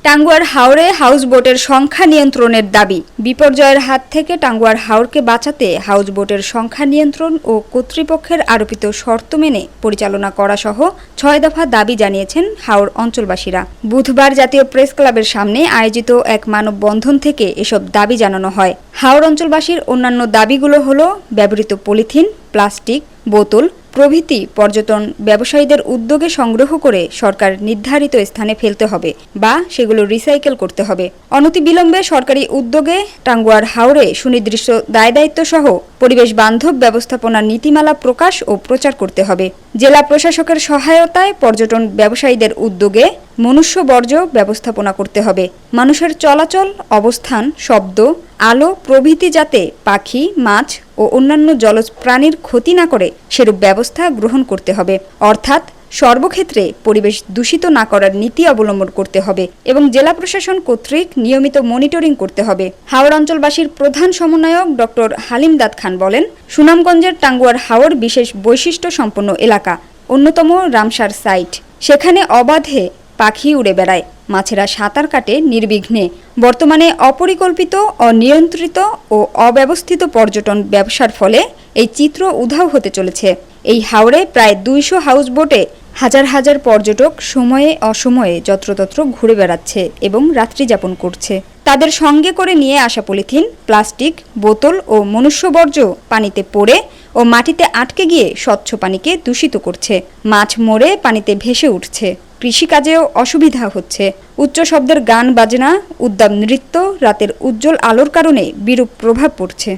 টাঙ্গুয়ার হাওরে হাউসবোটের সংখ্যা নিয়ন্ত্রণের দাবি। বিপর্যয়ের হাত থেকে টাঙ্গুয়ার হাওরকে বাঁচাতে হাউসবোটের সংখ্যা নিয়ন্ত্রণ ও কর্তৃপক্ষের আরোপিত শর্ত মেনে পরিচালনা করা সহ ৬ দফা দাবি জানিয়েছেন হাওর অঞ্চলবাসীরা। বুধবার জাতীয় প্রেস ক্লাবের সামনে আয়োজিত এক মানববন্ধন থেকে এসব দাবি জানানো হয়। হাওর অঞ্চলবাসীর অন্যান্য দাবিগুলো হলো ব্যবহৃত পলিথিন, প্লাস্টিক, বোতল প্রভৃতি পর্যটন ব্যবসায়ীদের উদ্যোগে সংগ্রহ করে সরকার নির্ধারিত স্থানে ফেলতে হবে বা সেগুলো রিসাইকেল করতে হবে। অনতিবিলম্বে সরকারি উদ্যোগে টাঙ্গুয়ার হাওরে সুনির্দিষ্ট দায়দায়িত্ব সহ পরিবেশ বান্ধব ব্যবস্থাপনার নীতিমালা প্রকাশ ও প্রচার করতে হবে। জেলা প্রশাসকের সহায়তায় পর্যটন ব্যবসায়ীদের উদ্যোগে মনুষ্য বর্জ্য ব্যবস্থাপনা করতে হবে। মানুষের চলাচল, অবস্থান, শব্দ, আলো প্রভৃতি যাতে পাখি, মাছ ও অন্যান্য জলজ প্রাণীর ক্ষতি না করে সেরূপ ব্যবস্থা গ্রহণ করতে হবে। অর্থাৎ সর্বক্ষেত্রে পরিবেশ দূষিত না করার নীতি অবলম্বন করতে হবে এবং জেলা প্রশাসন কর্তৃক নিয়মিত মনিটরিং করতে হবে। হাওর অঞ্চলবাসীর প্রধান সমন্বয়ক ডক্টর হালিম দাদ খান বলেন, সুনামগঞ্জের টাঙ্গুয়ার হাওর বিশেষ বৈশিষ্ট্য সম্পন্ন এলাকা, অন্যতম রামসার সাইট। সেখানে অবাধে পাখি উড়ে বেড়ায়, মাছেরা সাঁতার কাটে নির্বিঘ্নে। বর্তমানে অপরিকল্পিত, অনিয়ন্ত্রিত ও অব্যবস্থিত পর্যটন ব্যবসার ফলে এই চিত্র উধাও হতে চলেছে। এই হাওরে প্রায় ২০০ হাউসবোটে হাজার হাজার পর্যটক সময়ে অসময়ে যত্রতত্র ঘুরে বেড়াচ্ছে এবং রাত্রি যাপন করছে। তাদের সঙ্গে করে নিয়ে আসা পলিথিন, প্লাস্টিক, বোতল ও মনুষ্যবর্জ্য পানিতে পড়ে ও মাটিতে আটকে গিয়ে স্বচ্ছ পানিকে দূষিত করছে। মাছ মরে পানিতে ভেসে উঠছে। কৃষিকাজেও অসুবিধা হচ্ছে। উচ্চ শব্দের গান বাজনা, উদ্দাম নৃত্য, রাতের উজ্জ্বল আলোর কারণে বিরূপ প্রভাব পড়ছে।